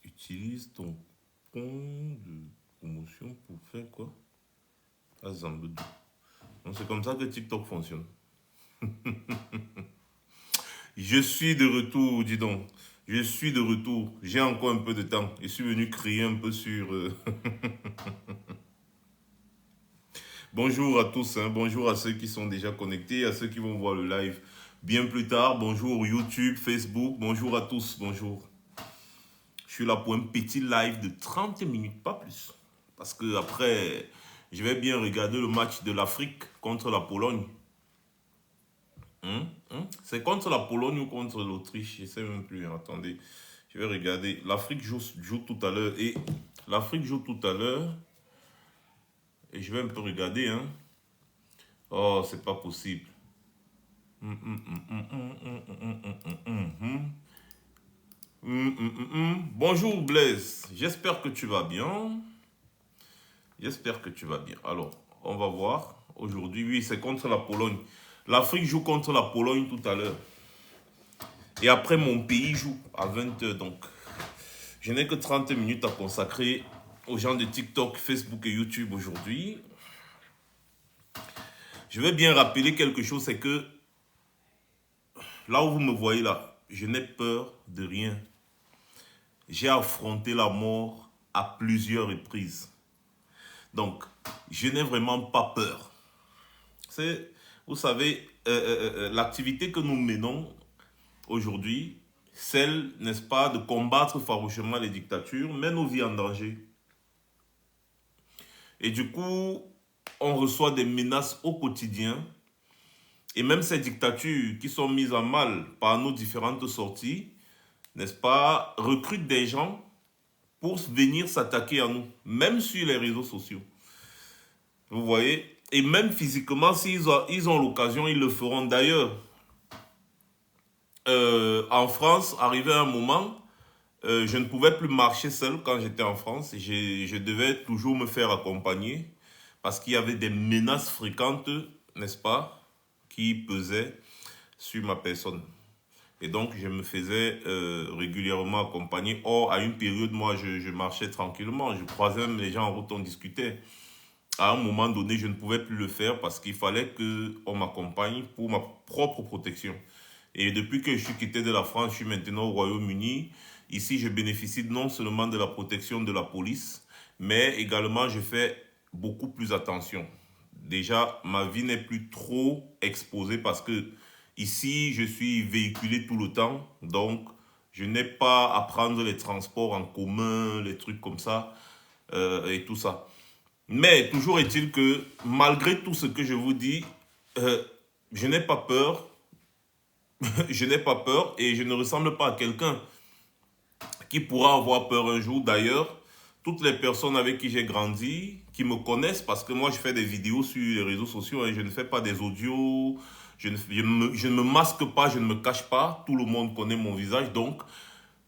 Utilise ton compte de promotion pour faire quoi? Ah, Zambedou. Donc c'est comme ça que TikTok fonctionne. Je suis de retour, dis donc. Je suis de retour. J'ai encore un peu de temps. Je suis venu crier un peu sur... Bonjour à tous, hein. Bonjour à ceux qui sont déjà connectés, à ceux qui vont voir le live bien plus tard. Bonjour YouTube, Facebook. Bonjour à tous, bonjour. Je suis là pour un petit live de 30 minutes, pas plus. Parce que après, je vais bien regarder le match de l'Afrique contre la Pologne. C'est contre la Pologne ou contre l'Autriche? Je ne sais même plus. Attendez, je vais regarder. L'Afrique joue tout à l'heure. Et l'Afrique joue tout à l'heure. Et je vais un peu regarder. Hein. Oh, c'est pas possible. Bonjour Blaise. J'espère que tu vas bien. J'espère que tu vas bien. Alors, on va voir. Aujourd'hui, oui, c'est contre la Pologne. L'Afrique joue contre la Pologne tout à l'heure. Et après, mon pays joue à 20h. Donc, je n'ai que 30 minutes à consacrer aux gens de TikTok, Facebook et YouTube aujourd'hui. Je vais bien rappeler quelque chose, c'est que là où vous me voyez là, je n'ai peur de rien. J'ai affronté la mort à plusieurs reprises. Donc, je n'ai vraiment pas peur. Vous savez, l'activité que nous menons aujourd'hui, celle, n'est-ce pas, de combattre farouchement les dictatures, met nos vies en danger. Et du coup, on reçoit des menaces au quotidien. Et même ces dictatures qui sont mises en mal par nos différentes sorties, n'est-ce pas, recrutent des gens pour venir s'attaquer à nous, même sur les réseaux sociaux. Vous voyez? Et même physiquement, s'ils ont l'occasion, ils le feront. D'ailleurs, en France, arrivé à un moment, je ne pouvais plus marcher seul quand j'étais en France. Je devais toujours me faire accompagner parce qu'il y avait des menaces fréquentes, n'est-ce pas, qui pesaient sur ma personne. Et donc, je me faisais régulièrement accompagner. Or, à une période, moi, je marchais tranquillement. Je croisais même les gens en route, on discutait. À un moment donné, je ne pouvais plus le faire parce qu'il fallait qu'on m'accompagne pour ma propre protection. Et depuis que je suis quitté de la France, je suis maintenant au Royaume-Uni. Ici, je bénéficie non seulement de la protection de la police, mais également, je fais beaucoup plus attention. Déjà, ma vie n'est plus trop exposée parce que ici, je suis véhiculé tout le temps. Donc, je n'ai pas à prendre les transports en commun, les trucs comme ça et tout ça. Mais toujours est-il que malgré tout ce que je vous dis, je n'ai pas peur. Je n'ai pas peur et je ne ressemble pas à quelqu'un qui pourra avoir peur un jour. D'ailleurs, toutes les personnes avec qui j'ai grandi, qui me connaissent, parce que moi je fais des vidéos sur les réseaux sociaux, hein, je ne fais pas des audios, je ne me masque pas, je ne me cache pas, tout le monde connaît mon visage, donc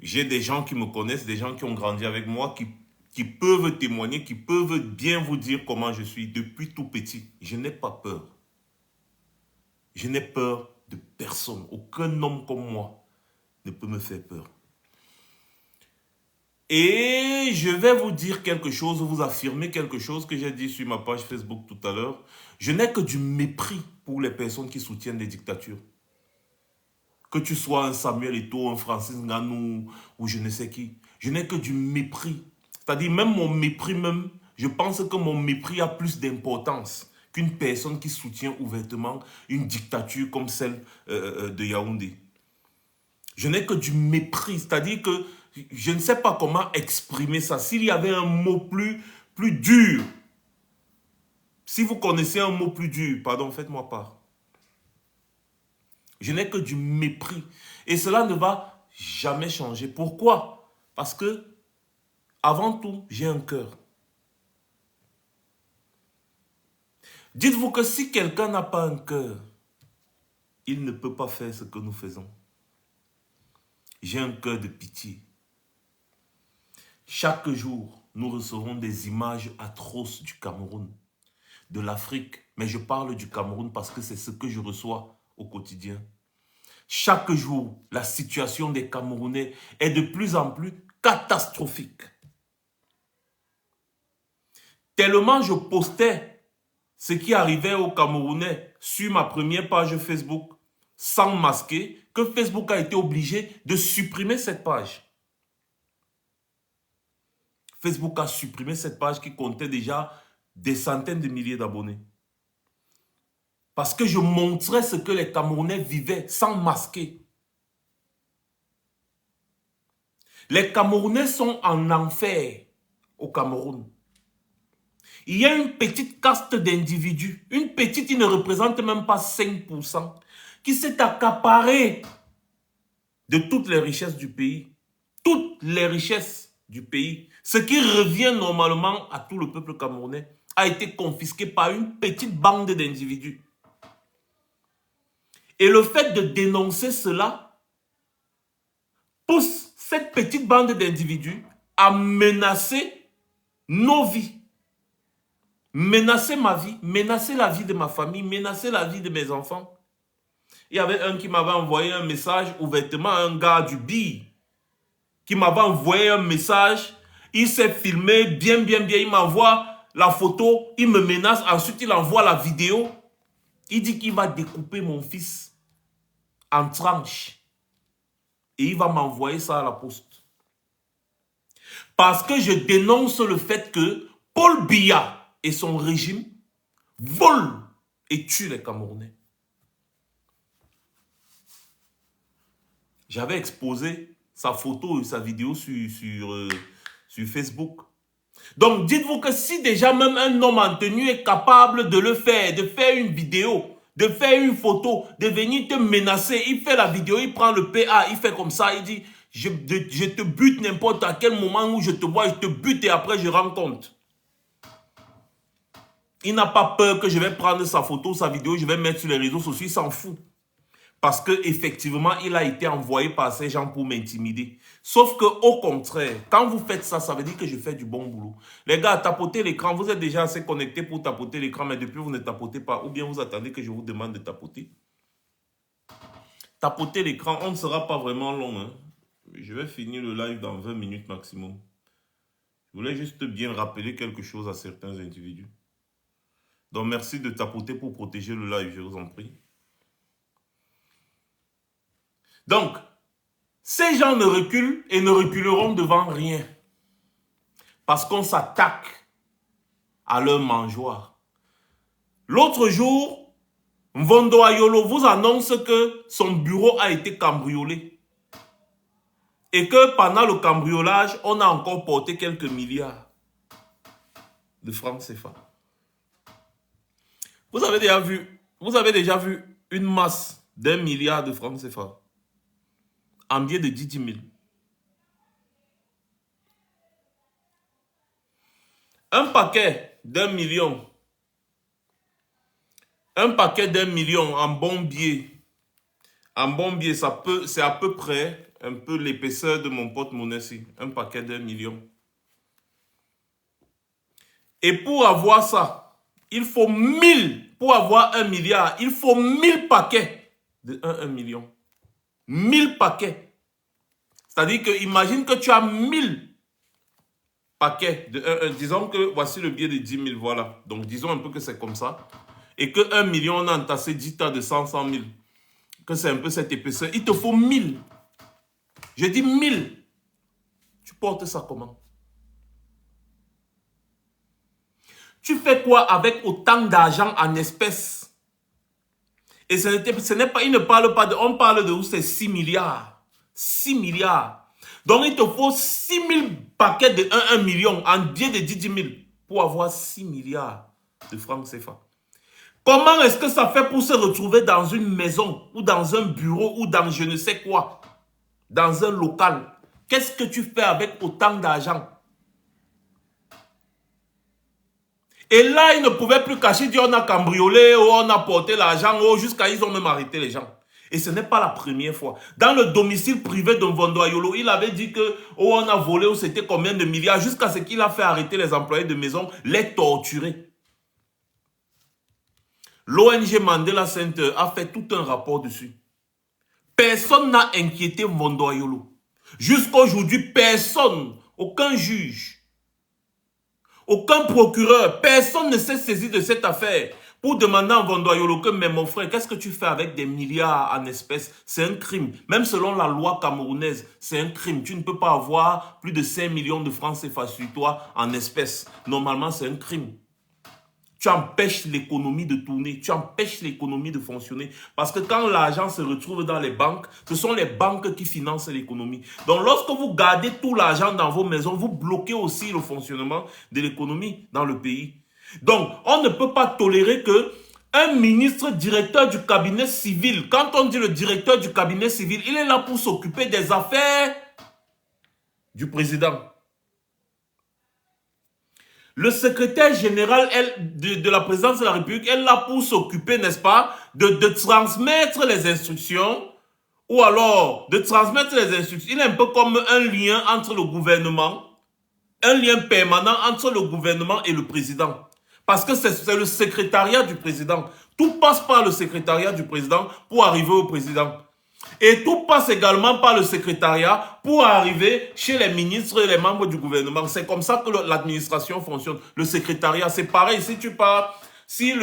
j'ai des gens qui me connaissent, des gens qui ont grandi avec moi, qui peuvent témoigner, qui peuvent bien vous dire comment je suis depuis tout petit. Je n'ai pas peur. Je n'ai peur de personne. Aucun homme comme moi ne peut me faire peur. Et je vais vous dire quelque chose, vous affirmer quelque chose que j'ai dit sur ma page Facebook tout à l'heure. Je n'ai que du mépris pour les personnes qui soutiennent les dictatures. Que tu sois un Samuel Eto'o, un Francis Ngannou ou je ne sais qui. Je n'ai que du mépris. C'est-à-dire même mon mépris même, je pense que mon mépris a plus d'importance qu'une personne qui soutient ouvertement une dictature comme celle de Yaoundé. Je n'ai que du mépris, c'est-à-dire que je ne sais pas comment exprimer ça. S'il y avait un mot plus dur, si vous connaissez un mot plus dur, pardon, faites-moi part. Je n'ai que du mépris. Et cela ne va jamais changer. Pourquoi? Parce que, avant tout, j'ai un cœur. Dites-vous que si quelqu'un n'a pas un cœur, il ne peut pas faire ce que nous faisons. J'ai un cœur de pitié. Chaque jour, nous recevons des images atroces du Cameroun, de l'Afrique. Mais je parle du Cameroun parce que c'est ce que je reçois au quotidien. Chaque jour, la situation des Camerounais est de plus en plus catastrophique. Tellement je postais ce qui arrivait aux Camerounais sur ma première page Facebook sans masquer que Facebook a été obligé de supprimer cette page. Facebook a supprimé cette page qui comptait déjà des centaines de milliers d'abonnés. Parce que je montrais ce que les Camerounais vivaient sans masquer. Les Camerounais sont en enfer au Cameroun. Il y a une petite caste d'individus, une petite qui ne représente même pas 5%, qui s'est accaparée de toutes les richesses du pays. Toutes les richesses du pays. Ce qui revient normalement à tout le peuple camerounais a été confisqué par une petite bande d'individus. Et le fait de dénoncer cela pousse cette petite bande d'individus à menacer nos vies. Menacer ma vie, menacer la vie de ma famille, menacer la vie de mes enfants. Il y avait un qui m'avait envoyé un message ouvertement, un gars du BI, qui m'avait envoyé un message. Il s'est filmé bien, il m'envoie la photo, il me menace, ensuite il envoie la vidéo. Il dit qu'il va découper mon fils en tranches. Et il va m'envoyer ça à la poste. Parce que je dénonce le fait que Paul Biya et son régime volent et tuent les Camerounais. J'avais exposé sa photo et sa vidéo sur Facebook. Donc dites-vous que si déjà même un homme en tenue est capable de le faire, de faire une vidéo, de faire une photo, de venir te menacer, il fait la vidéo, il prend le PA, il fait comme ça, il dit je te bute n'importe à quel moment où je te vois, je te bute et après je rends compte. Il n'a pas peur que je vais prendre sa photo, sa vidéo, je vais mettre sur les réseaux sociaux, il s'en fout. Parce qu'effectivement, il a été envoyé par ces gens pour m'intimider. Sauf qu'au contraire, quand vous faites ça, ça veut dire que je fais du bon boulot. Les gars, tapotez l'écran. Vous êtes déjà assez connectés pour tapoter l'écran, mais depuis, vous ne tapotez pas. Ou bien vous attendez que je vous demande de tapoter. Tapotez l'écran, on ne sera pas vraiment long. Hein. Je vais finir le live dans 20 minutes maximum. Je voulais juste bien rappeler quelque chose à certains individus. Donc, merci de tapoter pour protéger le live, je vous en prie. Donc, ces gens ne reculent et ne reculeront devant rien. Parce qu'on s'attaque à leur mangeoire. L'autre jour, Mvondo Ayolo vous annonce que son bureau a été cambriolé. Et que pendant le cambriolage, on a encore porté quelques milliards de francs CFA. Vous avez déjà vu une masse d'1 milliard de francs CFA en biais de 10 000. Un paquet d'1 million. Un paquet d'1 million en bon billet. En bon billet, c'est à peu près un peu l'épaisseur de mon porte-monnaie. Un paquet d'1 million. Et pour avoir ça, il faut 1000. Pour avoir 1 milliard, il faut 1000 paquets de 1 million. 1000 paquets. C'est-à-dire que imagine que tu as 1000 paquets de 1. Disons que voici le billet de 10 000. Voilà. Donc disons un peu que c'est comme ça. Et que 1 million, on a entassé 10 tas de 100 000. Que c'est un peu cette épaisseur. Il te faut 1000. Je dis 1000. Tu portes ça comment? Tu fais quoi avec autant d'argent en espèces? Et ce n'est pas, il ne parle pas de, on parle de où c'est 6 milliards. 6 milliards. Donc il te faut 6 000 paquets de 1 million en biais de 10 000 pour avoir 6 milliards de francs CFA. Comment est-ce que ça fait pour se retrouver dans une maison ou dans un bureau ou dans je ne sais quoi, dans un local? Qu'est-ce que tu fais avec autant d'argent? Et là, ils ne pouvaient plus cacher, dire on a cambriolé, ou on a porté l'argent, ou jusqu'à ils ont même arrêté les gens. Et ce n'est pas la première fois. Dans le domicile privé de Mvondo Ayolo, il avait dit que oh, on a volé, ou c'était combien de milliards, jusqu'à ce qu'il a fait arrêter les employés de maison, les torturer. L'ONG Mandela Center a fait tout un rapport dessus. Personne n'a inquiété Mvondo Ayolo. Jusqu'à aujourd'hui, personne, aucun juge, aucun procureur, personne ne s'est saisi de cette affaire pour demander à Mvondo Ayolo que, mais mon frère, qu'est-ce que tu fais avec des milliards en espèces? C'est un crime. Même selon la loi camerounaise, c'est un crime. Tu ne peux pas avoir plus de 5 millions de francs CFA sur toi en espèces. Normalement, c'est un crime. Tu empêches l'économie de tourner, tu empêches l'économie de fonctionner. Parce que quand l'argent se retrouve dans les banques, ce sont les banques qui financent l'économie. Donc lorsque vous gardez tout l'argent dans vos maisons, vous bloquez aussi le fonctionnement de l'économie dans le pays. Donc on ne peut pas tolérer que un ministre directeur du cabinet civil, quand on dit le directeur du cabinet civil, il est là pour s'occuper des affaires du président. Le secrétaire général de la présidence de la République est là pour s'occuper, n'est-ce pas, de transmettre les instructions ou alors de transmettre les instructions. Il est un peu comme un lien entre le gouvernement, un lien permanent entre le gouvernement et le président. Parce que c'est le secrétariat du président. Tout passe par le secrétariat du président pour arriver au président. Et tout passe également par le secrétariat pour arriver chez les ministres et les membres du gouvernement. C'est comme ça que l'administration fonctionne. Le secrétariat, c'est pareil. Si tu pars, si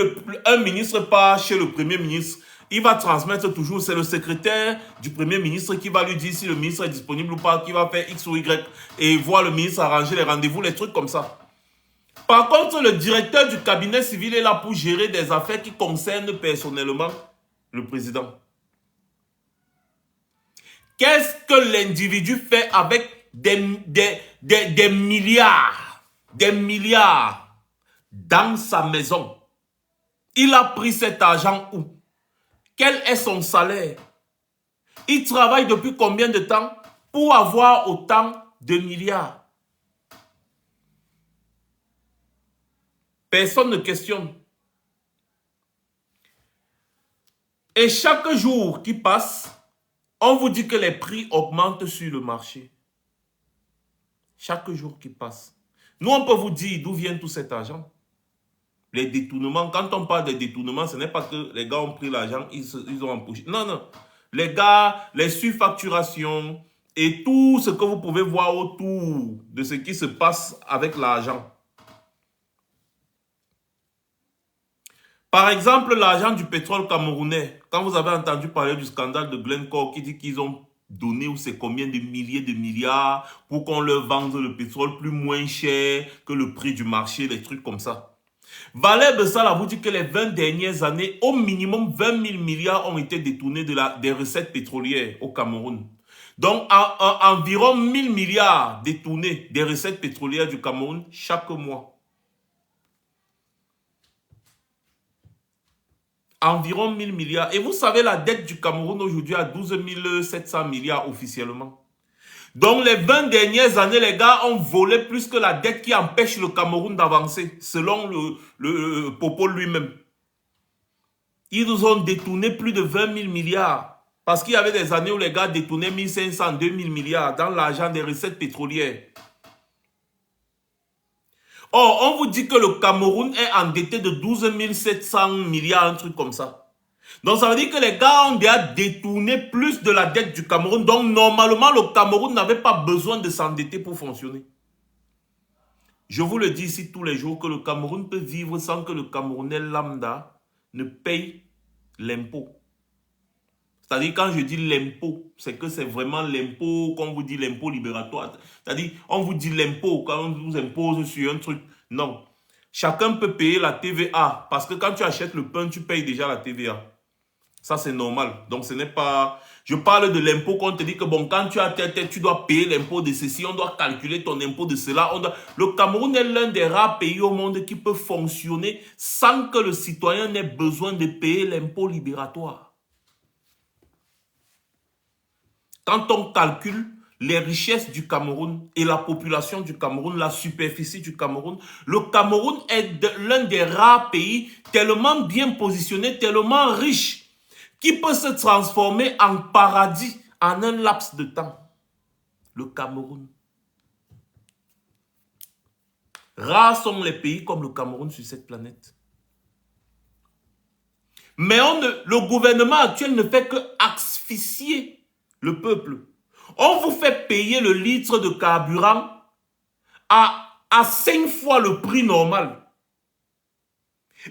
un ministre part chez le premier ministre, il va transmettre toujours, c'est le secrétaire du premier ministre qui va lui dire si le ministre est disponible ou pas, qui va faire X ou Y et voir le ministre arranger les rendez-vous, les trucs comme ça. Par contre, le directeur du cabinet civil est là pour gérer des affaires qui concernent personnellement le président. Qu'est-ce que l'individu fait avec des milliards dans sa maison? Il a pris cet argent où? Quel est son salaire? Il travaille depuis combien de temps pour avoir autant de milliards? Personne ne questionne. Et chaque jour qui passe, on vous dit que les prix augmentent sur le marché. Chaque jour qui passe. Nous, on peut vous dire d'où vient tout cet argent. Les détournements, quand on parle de détournements, ce n'est pas que les gars ont pris l'argent, ils ont empoché. Non, non. Les gars, les surfacturations et tout ce que vous pouvez voir autour de ce qui se passe avec l'argent. Par exemple, l'argent du pétrole camerounais. Quand vous avez entendu parler du scandale de Glencore qui dit qu'ils ont donné ou c'est combien de milliers de milliards pour qu'on leur vende le pétrole plus moins cher que le prix du marché, des trucs comme ça. Valère Bessala vous dit que les 20 dernières années, au minimum 20 000 milliards ont été détournés des recettes pétrolières au Cameroun. Donc, environ 1000 milliards détournés des recettes pétrolières du Cameroun chaque mois. Environ 1000 milliards. Et vous savez, la dette du Cameroun aujourd'hui à 12 700 milliards officiellement. Donc, les 20 dernières années, les gars ont volé plus que la dette qui empêche le Cameroun d'avancer, selon le Popo lui-même. Ils nous ont détourné plus de 20 000 milliards. Parce qu'il y avait des années où les gars détournaient 1500, 2000 milliards dans l'argent des recettes pétrolières. Or, on vous dit que le Cameroun est endetté de 12 700 milliards, un truc comme ça. Donc, ça veut dire que les gars ont déjà détourné plus de la dette du Cameroun. Donc, normalement, le Cameroun n'avait pas besoin de s'endetter pour fonctionner. Je vous le dis ici tous les jours que le Cameroun peut vivre sans que le Camerounais lambda ne paye l'impôt. C'est-à-dire, quand je dis l'impôt, c'est que c'est vraiment l'impôt, quand on vous dit l'impôt libératoire. C'est-à-dire, on vous dit l'impôt, quand on vous impose sur un truc. Non. Chacun peut payer la TVA. Parce que quand tu achètes le pain, tu payes déjà la TVA. Ça, c'est normal. Donc, ce n'est pas... Je parle de l'impôt qu'on te dit que, bon, quand tu as tête, tu dois payer l'impôt de ceci, on doit calculer ton impôt de cela. Le Cameroun est l'un des rares pays au monde qui peut fonctionner sans que le citoyen n'ait besoin de payer l'impôt libératoire. Quand on calcule les richesses du Cameroun et la population du Cameroun, la superficie du Cameroun, le Cameroun est l'un des rares pays tellement bien positionné, tellement riche, qui peut se transformer en paradis en un laps de temps. Le Cameroun. Rares sont les pays comme le Cameroun sur cette planète. Mais le gouvernement actuel ne fait que asphyxier le peuple. On vous fait payer le litre de carburant à 5 fois le prix normal.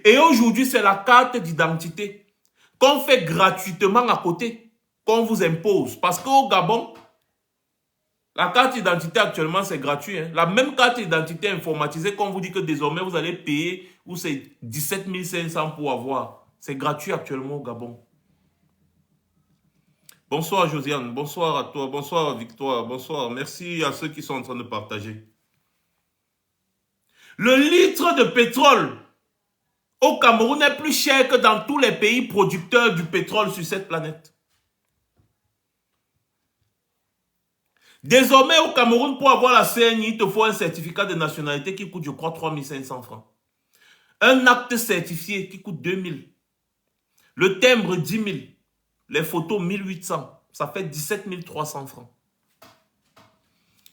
Et aujourd'hui, c'est la carte d'identité qu'on fait gratuitement à côté, qu'on vous impose. Parce qu'au Gabon, la carte d'identité actuellement, c'est gratuit. Hein. La même carte d'identité informatisée qu'on vous dit que désormais, vous allez payer, ou c'est 17 500 pour avoir. C'est gratuit actuellement au Gabon. Bonsoir Josiane, bonsoir à toi, bonsoir Victoire, bonsoir. Merci à ceux qui sont en train de partager. Le litre de pétrole au Cameroun est plus cher que dans tous les pays producteurs du pétrole sur cette planète. Désormais, au Cameroun, pour avoir la CNI, il te faut un certificat de nationalité qui coûte, je crois, 3 500 francs. Un acte certifié qui coûte 2 000. Le timbre, 10 000. Les photos, 1 800. Ça fait 17 300 francs.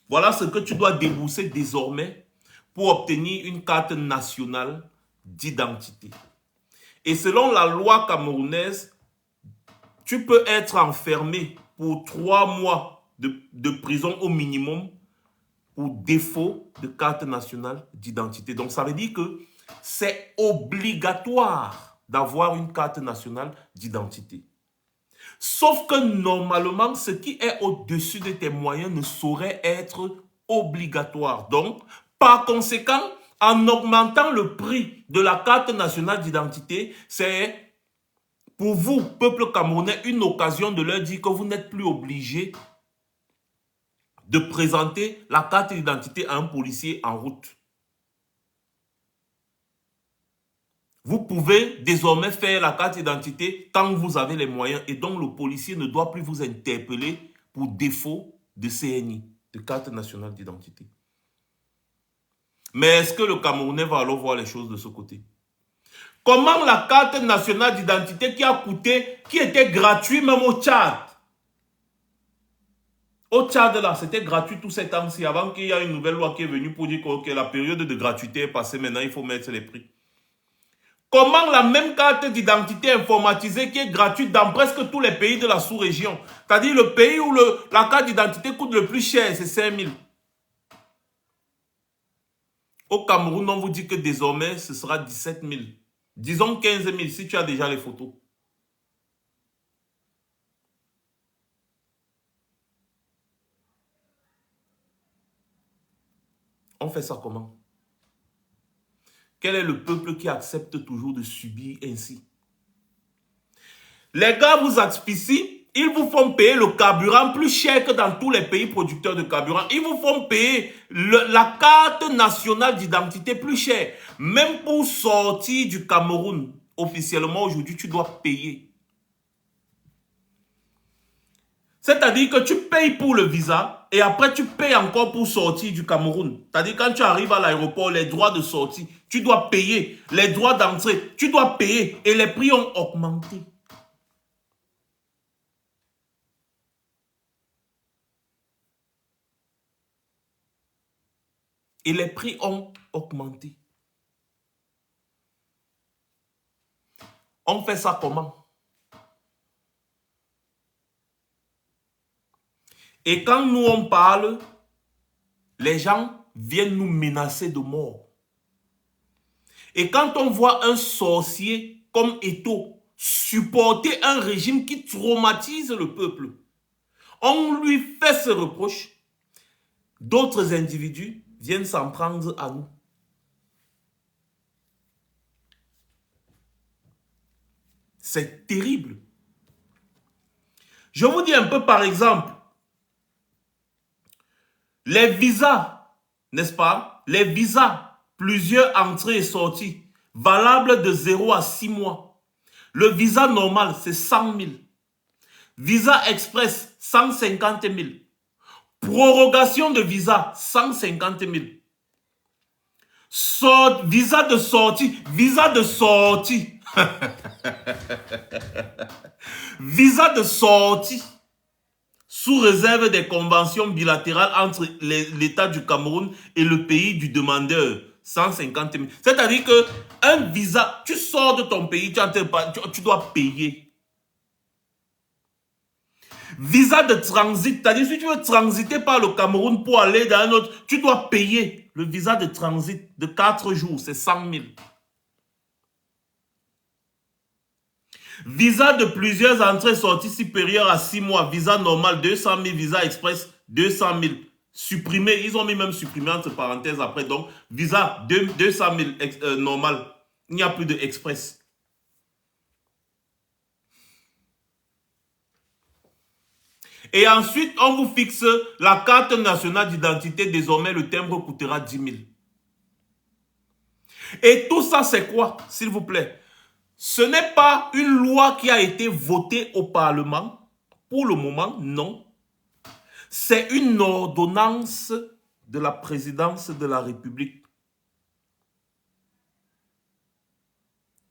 Voilà ce que tu dois débourser désormais pour obtenir une carte nationale d'identité. Et selon la loi camerounaise, tu peux être enfermé pour 3 mois de prison au minimum pour défaut de carte nationale d'identité. Donc, ça veut dire que c'est obligatoire d'avoir une carte nationale d'identité. Sauf que normalement, ce qui est au-dessus de tes moyens ne saurait être obligatoire. Donc, par conséquent, en augmentant le prix de la carte nationale d'identité, c'est pour vous, peuple camerounais, une occasion de leur dire que vous n'êtes plus obligé de présenter la carte d'identité à un policier en route. Vous pouvez désormais faire la carte d'identité quand vous avez les moyens et donc le policier ne doit plus vous interpeller pour défaut de CNI, de carte nationale d'identité. Mais est-ce que le Camerounais va alors voir les choses de ce côté? Comment la carte nationale d'identité qui a coûté, qui était gratuite même au Tchad? Au Tchad, là, c'était gratuit tout ces temps-ci, avant qu'il y ait une nouvelle loi qui est venue pour dire que la période de gratuité est passée, maintenant il faut mettre les prix. Comment la même carte d'identité informatisée qui est gratuite dans presque tous les pays de la sous-région, c'est-à-dire le pays où la carte d'identité coûte le plus cher, c'est 5 000. Au Cameroun, on vous dit que désormais, ce sera 17 000. Disons 15 000 si tu as déjà les photos. On fait ça comment? Quel est le peuple qui accepte toujours de subir ainsi? Les gars vous asphyxient, ils vous font payer le carburant plus cher que dans tous les pays producteurs de carburant. Ils vous font payer la carte nationale d'identité plus cher. Même pour sortir du Cameroun, officiellement aujourd'hui, tu dois payer. C'est-à-dire que tu payes pour le visa et après tu payes encore pour sortir du Cameroun. C'est-à-dire quand tu arrives à l'aéroport, les droits de sortie, tu dois payer. Les droits d'entrée, tu dois payer. Et les prix ont augmenté. Et les prix ont augmenté. On fait ça comment? Et quand nous on parle, les gens viennent nous menacer de mort. Et quand on voit un sorcier comme Eto'o supporter un régime qui traumatise le peuple, on lui fait ce reproche, d'autres individus viennent s'en prendre à nous. C'est terrible. Je vous dis un peu par exemple, les visas, n'est-ce pas? Les visas, plusieurs entrées et sorties, valables de 0 à 6 mois. Le visa normal, c'est 100 000. Visa express, 150 000. Prorogation de visa, 150 000. Visa de sortie, visa de sortie. Visa de sortie. Sous réserve des conventions bilatérales entre l'État du Cameroun et le pays du demandeur. 150 000. C'est-à-dire que un visa, tu sors de ton pays, tu dois payer. Visa de transit, c'est-à-dire si tu veux transiter par le Cameroun pour aller dans un autre, tu dois payer. Le visa de transit de 4 jours, c'est 100 000. Visa de plusieurs entrées-sorties supérieures à 6 mois. Visa normal, 200 000. Visa express, 200 000. Supprimé, ils ont mis même supprimé entre parenthèses après. Donc, visa 200 000 normal. Il n'y a plus de express. Et ensuite, on vous fixe la carte nationale d'identité. Désormais, le timbre coûtera 10 000. Et tout ça, c'est quoi, s'il vous plaît? Ce n'est pas une loi qui a été votée au Parlement. Pour le moment, non. C'est une ordonnance de la présidence de la République.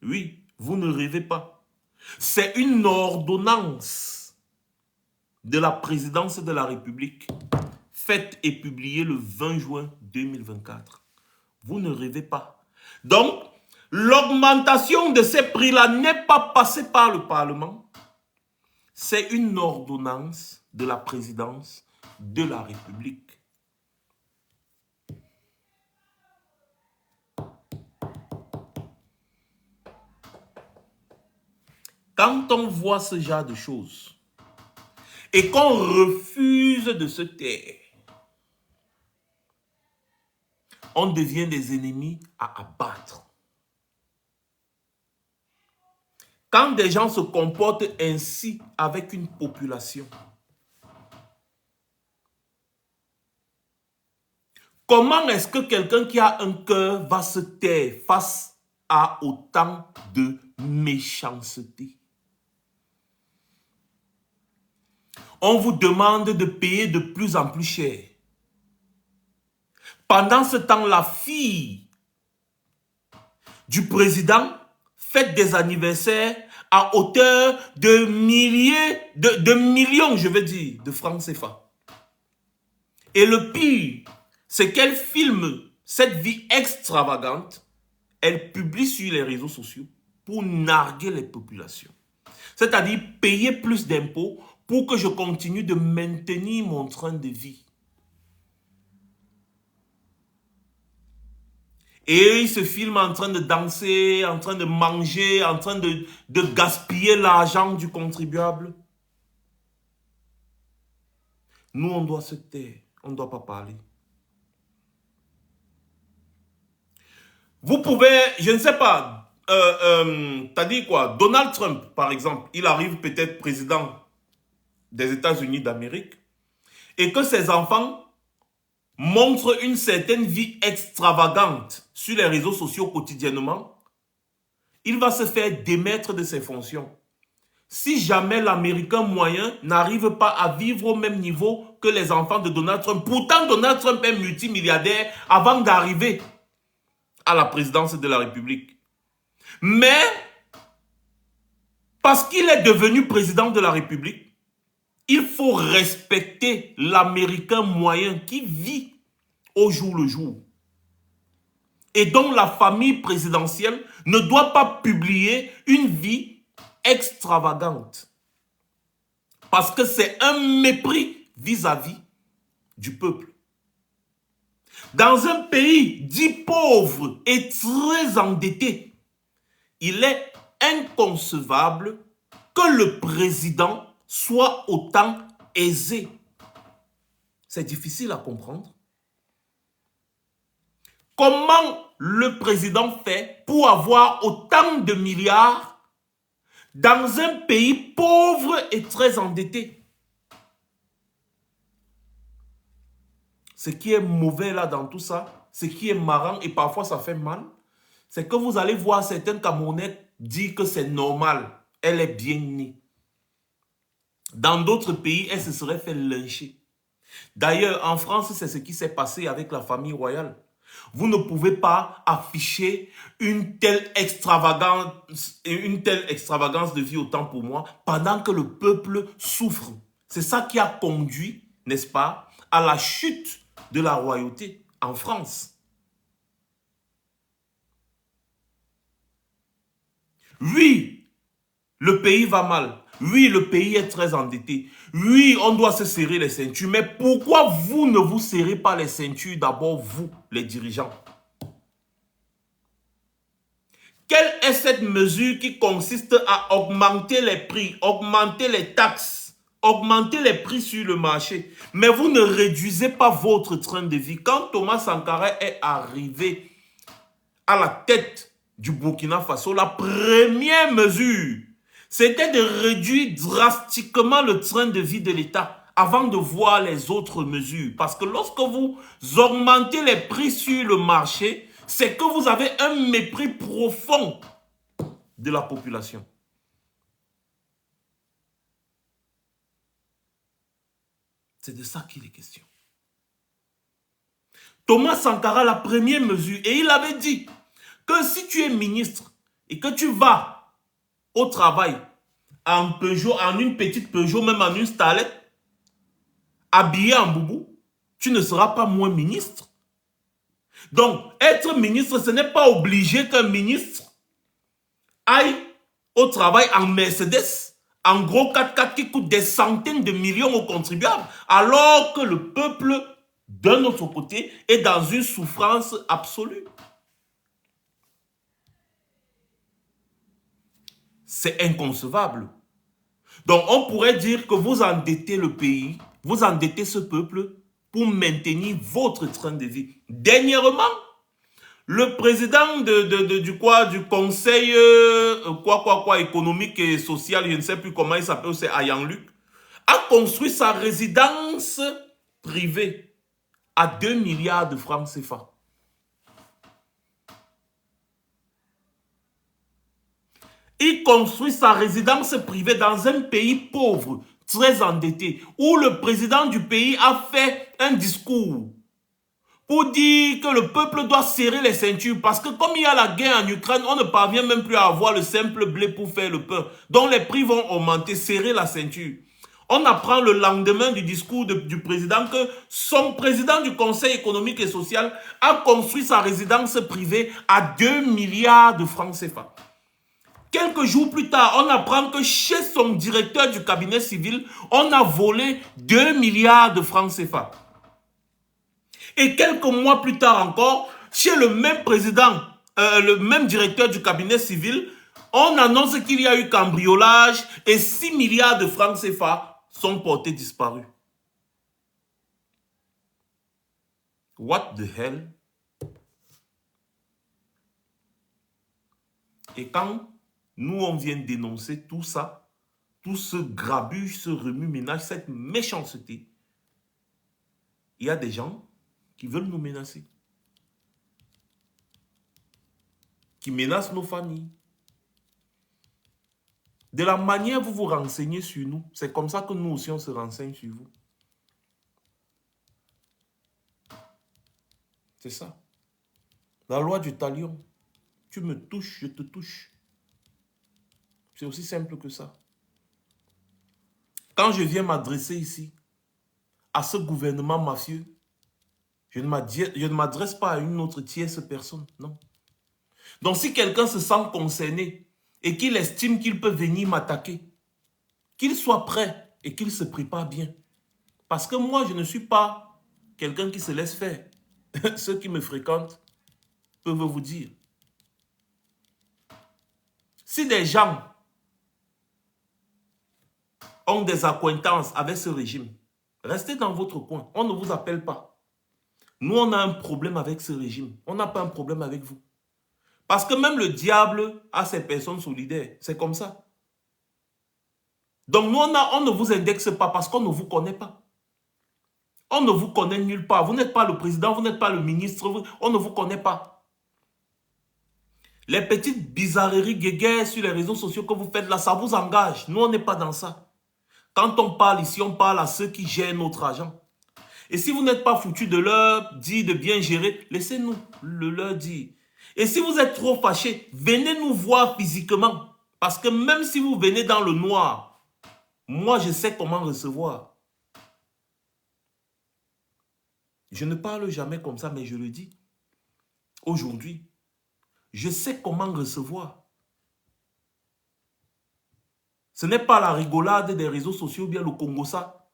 Oui, vous ne rêvez pas. C'est une ordonnance de la présidence de la République, faite et publiée le 20 juin 2024. Vous ne rêvez pas. Donc, l'augmentation de ces prix-là n'est pas passée par le Parlement. C'est une ordonnance de la présidence de la République. Quand on voit ce genre de choses et qu'on refuse de se taire, on devient des ennemis à abattre. Quand des gens se comportent ainsi avec une population, comment est-ce que quelqu'un qui a un cœur va se taire face à autant de méchanceté? On vous demande de payer de plus en plus cher. Pendant ce temps, la fille du président fête des anniversaires à hauteur de millions, je veux dire, de francs CFA. Et le pire, c'est qu'elle filme cette vie extravagante, elle publie sur les réseaux sociaux pour narguer les populations. C'est-à-dire payer plus d'impôts pour que je continue de maintenir mon train de vie. Et il se filme en train de danser, en train de manger, en train de gaspiller l'argent du contribuable. Nous, on doit se taire, on ne doit pas parler. Vous pouvez, je ne sais pas, t'as dit quoi? Donald Trump, par exemple, il arrive peut-être président des États-Unis d'Amérique et que ses enfants montrent une certaine vie extravagante sur les réseaux sociaux quotidiennement, il va se faire démettre de ses fonctions. Si jamais l'Américain moyen n'arrive pas à vivre au même niveau que les enfants de Donald Trump, pourtant Donald Trump est multimilliardaire avant d'arriver à la présidence de la République. Mais, parce qu'il est devenu président de la République, il faut respecter l'Américain moyen qui vit au jour le jour. Et donc la famille présidentielle ne doit pas publier une vie extravagante. Parce que c'est un mépris vis-à-vis du peuple. Dans un pays dit pauvre et très endetté, il est inconcevable que le président soit autant aisé. C'est difficile à comprendre. Comment le président fait pour avoir autant de milliards dans un pays pauvre est très endetté. Ce qui est mauvais là dans tout ça, ce qui est marrant et parfois ça fait mal, c'est que vous allez voir certains Camerounais dire que c'est normal. Elle est bien née. Dans d'autres pays, elle se serait fait lyncher. D'ailleurs, en France, c'est ce qui s'est passé avec la famille royale. Vous ne pouvez pas afficher une telle extravagance de vie autant pour moi pendant que le peuple souffre. C'est ça qui a conduit, n'est-ce pas, à la chute de la royauté en France. Oui, le pays va mal. Oui, le pays est très endetté. Oui, on doit se serrer les ceintures. Mais pourquoi vous ne vous serrez pas les ceintures d'abord, vous, les dirigeants? Quelle est cette mesure qui consiste à augmenter les prix, augmenter les taxes, augmenter les prix sur le marché? Mais vous ne réduisez pas votre train de vie. Quand Thomas Sankara est arrivé à la tête du Burkina Faso, la première mesure, c'était de réduire drastiquement le train de vie de l'État avant de voir les autres mesures. Parce que lorsque vous augmentez les prix sur le marché, c'est que vous avez un mépris profond de la population. C'est de ça qu'il est question. Thomas Sankara, la première mesure, et il avait dit que si tu es ministre et que tu vas au travail en Peugeot, en une petite Peugeot, même en une Starlet, habillé en boubou, tu ne seras pas moins ministre. Donc, être ministre, ce n'est pas obligé qu'un ministre aille au travail en Mercedes, en gros 4x4 qui coûte des centaines de millions aux contribuables, alors que le peuple, d'un autre côté, est dans une souffrance absolue. C'est inconcevable. Donc, on pourrait dire que vous endettez le pays, vous endettez ce peuple pour maintenir votre train de vie. Dernièrement, le président du conseil économique et social, je ne sais plus comment il s'appelle, c'est Ayan Luc, a construit sa résidence privée à 2 milliards de francs CFA. Il construit sa résidence privée dans un pays pauvre, très endetté, où le président du pays a fait un discours pour dire que le peuple doit serrer les ceintures parce que comme il y a la guerre en Ukraine, on ne parvient même plus à avoir le simple blé pour faire le pain. Donc les prix vont augmenter, serrer la ceinture. On apprend le lendemain du discours du président que son président du Conseil économique et social a construit sa résidence privée à 2 milliards de francs CFA. Quelques jours plus tard, on apprend que chez son directeur du cabinet civil, on a volé 2 milliards de francs CFA. Et quelques mois plus tard encore, chez le même président, le même directeur du cabinet civil, on annonce qu'il y a eu cambriolage et 6 milliards de francs CFA sont portés disparus. What the hell? Et quand nous, on vient dénoncer tout ça, tout ce grabuge, ce remue-ménage, cette méchanceté, il y a des gens qui veulent nous menacer, qui menacent nos familles. De la manière dont vous vous renseignez sur nous, c'est comme ça que nous aussi on se renseigne sur vous. C'est ça. La loi du talion. Tu me touches, je te touche. C'est aussi simple que ça. Quand je viens m'adresser ici à ce gouvernement mafieux, je ne m'adresse pas à une autre tierce personne, non. Donc si quelqu'un se sent concerné et qu'il estime qu'il peut venir m'attaquer, qu'il soit prêt et qu'il se prépare bien. Parce que moi, je ne suis pas quelqu'un qui se laisse faire. Ceux qui me fréquentent peuvent vous dire. Si des gens ont des accointances avec ce régime, restez dans votre coin. On ne vous appelle pas. Nous, on a un problème avec ce régime. On n'a pas un problème avec vous. Parce que même le diable a ses personnes solidaires. C'est comme ça. Donc nous, on ne vous indexe pas parce qu'on ne vous connaît pas. On ne vous connaît nulle part. Vous n'êtes pas le président, vous n'êtes pas le ministre, on ne vous connaît pas. Les petites bizarreries guéguerres sur les réseaux sociaux que vous faites là, ça vous engage. Nous, on n'est pas dans ça. Quand on parle ici, on parle à ceux qui gèrent notre argent. Et si vous n'êtes pas foutu de leur dire de bien gérer, laissez-nous le leur dire. Et si vous êtes trop fâché, venez nous voir physiquement. Parce que même si vous venez dans le noir, moi, je sais comment recevoir. Je ne parle jamais comme ça, mais je le dis. Aujourd'hui, je sais comment recevoir. Ce n'est pas la rigolade des réseaux sociaux ou bien le Congo ça.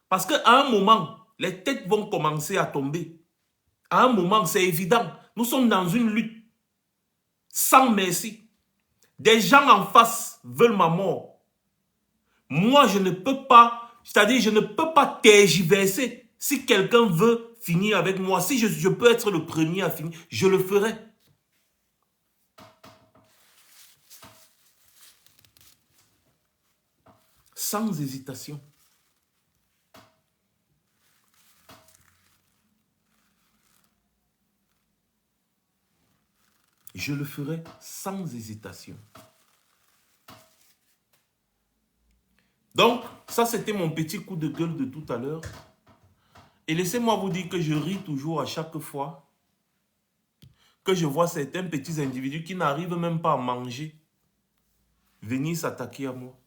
Parce qu'à un moment, les têtes vont commencer à tomber. À un moment, c'est évident. Nous sommes dans une lutte sans merci. Des gens en face veulent ma mort. Moi, je ne peux pas, c'est-à-dire je ne peux pas tergiverser. Si quelqu'un veut finir avec moi, si je peux être le premier à finir, je le ferai. Sans hésitation. Je le ferai sans hésitation. Donc, ça c'était mon petit coup de gueule de tout à l'heure. Et laissez-moi vous dire que je ris toujours à chaque fois que je vois certains petits individus qui n'arrivent même pas à manger venir s'attaquer à moi.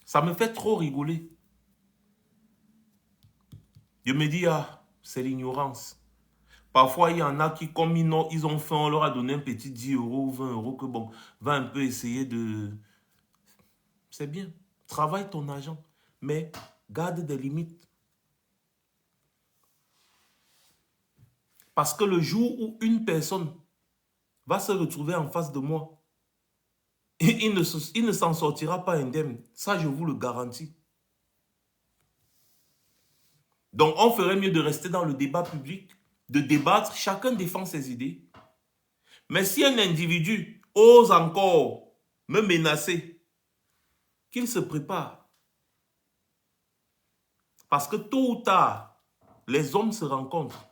Ça me fait trop rigoler. Je me dis, ah, c'est l'ignorance. Parfois, il y en a qui, comme ils ont faim, on leur a donné un petit 10 euros ou 20 euros que bon, va un peu essayer de... C'est bien, travaille ton argent, mais garde des limites. Parce que le jour où une personne va se retrouver en face de moi, il ne s'en sortira pas indemne. Ça, je vous le garantis. Donc, on ferait mieux de rester dans le débat public, de débattre, chacun défend ses idées. Mais si un individu ose encore me menacer, qu'il se prépare. Parce que tôt ou tard, les hommes se rencontrent.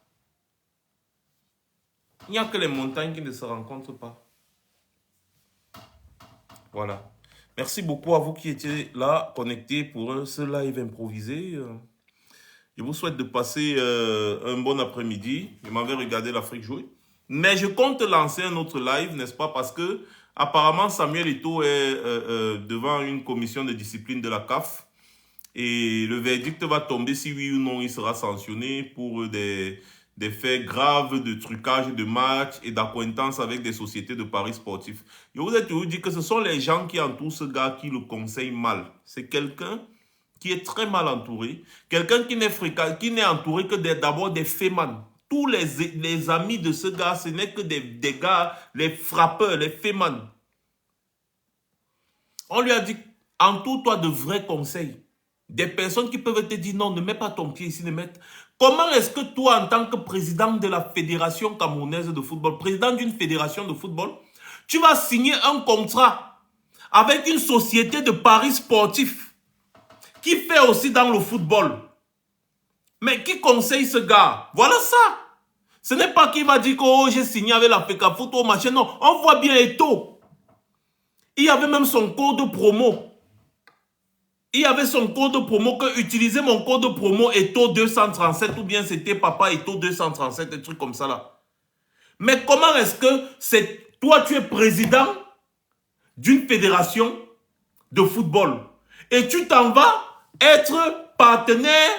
Il n'y a que les montagnes qui ne se rencontrent pas. Voilà. Merci beaucoup à vous qui étiez là, connectés pour ce live improvisé. Je vous souhaite de passer un bon après-midi. Je m'en vais regarder l'Afrique jouer. Mais je compte lancer un autre live, n'est-ce pas? Parce que apparemment Samuel Eto'o est devant une commission de discipline de la CAF. Et le verdict va tomber si oui ou non il sera sanctionné pour des faits graves de trucage de matchs et d'acquaintance avec des sociétés de paris sportifs. Je vous ai toujours dit que ce sont les gens qui entourent ce gars qui le conseillent mal. C'est quelqu'un qui est très mal entouré. Quelqu'un qui n'est entouré que d'abord des fémans. Tous les amis de ce gars, ce n'est que des gars, les frappeurs, les fémans. On lui a dit, entoure-toi de vrais conseils. Des personnes qui peuvent te dire, non, ne mets pas ton pied ici, ne mets... Comment est-ce que toi, en tant que président de la Fédération camerounaise de football, président d'une fédération de football, tu vas signer un contrat avec une société de paris sportifs qui fait aussi dans le football? Mais qui conseille ce gars? Voilà ça. Ce n'est pas qu'il va dire que oh, j'ai signé avec la FECAFOOT ou machin. Non, on voit bien Eto'o. Il y avait même son code promo. Il y avait son code promo que utiliser mon code promo Eto'o 237 ou bien c'était Papa Eto'o 237, des trucs comme ça là. Mais comment est-ce que toi tu es président d'une fédération de football et tu t'en vas être partenaire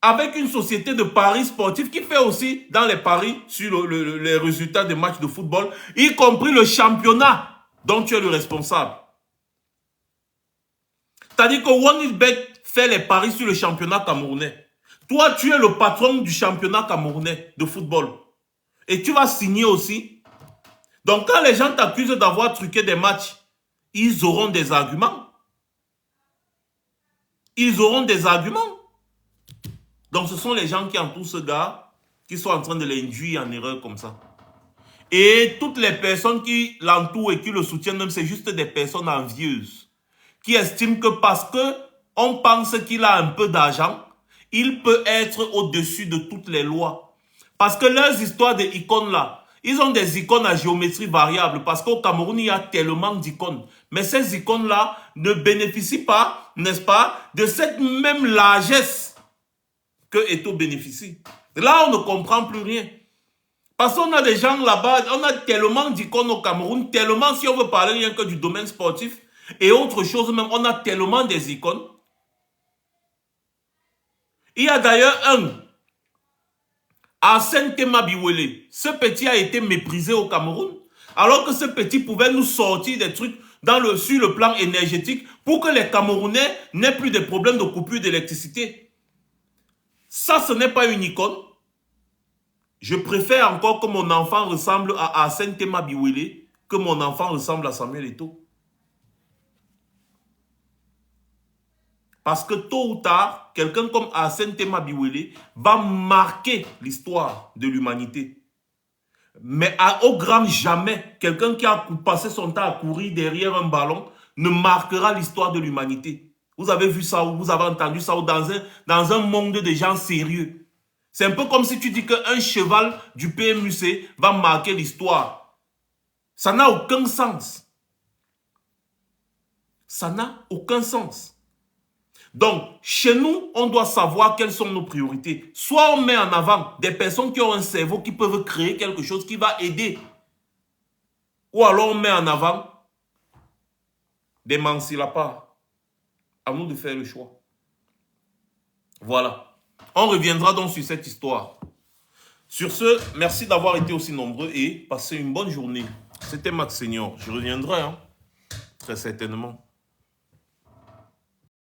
avec une société de paris sportifs qui fait aussi dans les paris sur les résultats des matchs de football, y compris le championnat dont tu es le responsable. C'est-à-dire que OneXBet fait les paris sur le championnat camerounais. Toi, tu es le patron du championnat camerounais de football. Et tu vas signer aussi. Donc, quand les gens t'accusent d'avoir truqué des matchs, ils auront des arguments. Ils auront des arguments. Donc, ce sont les gens qui entourent ce gars qui sont en train de l'induire en erreur comme ça. Et toutes les personnes qui l'entourent et qui le soutiennent, même c'est juste des personnes envieuses, qui estiment que parce que on pense qu'il a un peu d'argent, il peut être au-dessus de toutes les lois. Parce que leurs histoires d'icônes là, ils ont des icônes à géométrie variable parce qu'au Cameroun, il y a tellement d'icônes. Mais ces icônes-là ne bénéficient pas, n'est-ce pas, de cette même largesse que Eto'o bénéficie. Là, on ne comprend plus rien. Parce qu'on a des gens là-bas, on a tellement d'icônes au Cameroun, tellement, si on veut parler rien que du domaine sportif et autre chose même, on a tellement des icônes. Il y a d'ailleurs un, Arsène Tema Biwele. Ce petit a été méprisé au Cameroun, alors que ce petit pouvait nous sortir des trucs sur le plan énergétique pour que les Camerounais n'aient plus de problèmes de coupure d'électricité. Ça, ce n'est pas une icône. Je préfère encore que mon enfant ressemble à Arsène Tema Biwele que mon enfant ressemble à Samuel Eto'o. Parce que tôt ou tard, quelqu'un comme Arsène Tema Biwele va marquer l'histoire de l'humanité. Mais au grand jamais, quelqu'un qui a passé son temps à courir derrière un ballon ne marquera l'histoire de l'humanité. Vous avez vu ça ou vous avez entendu ça ou dans un monde de gens sérieux. C'est un peu comme si tu dis qu'un cheval du PMUC va marquer l'histoire. Ça n'a aucun sens. Ça n'a aucun sens. Donc, chez nous, on doit savoir quelles sont nos priorités. Soit on met en avant des personnes qui ont un cerveau qui peuvent créer quelque chose qui va aider. Ou alors on met en avant des mancilapars. À nous de faire le choix. Voilà. On reviendra donc sur cette histoire. Sur ce, merci d'avoir été aussi nombreux et passez une bonne journée. C'était Max Senior. Je reviendrai, hein, très certainement.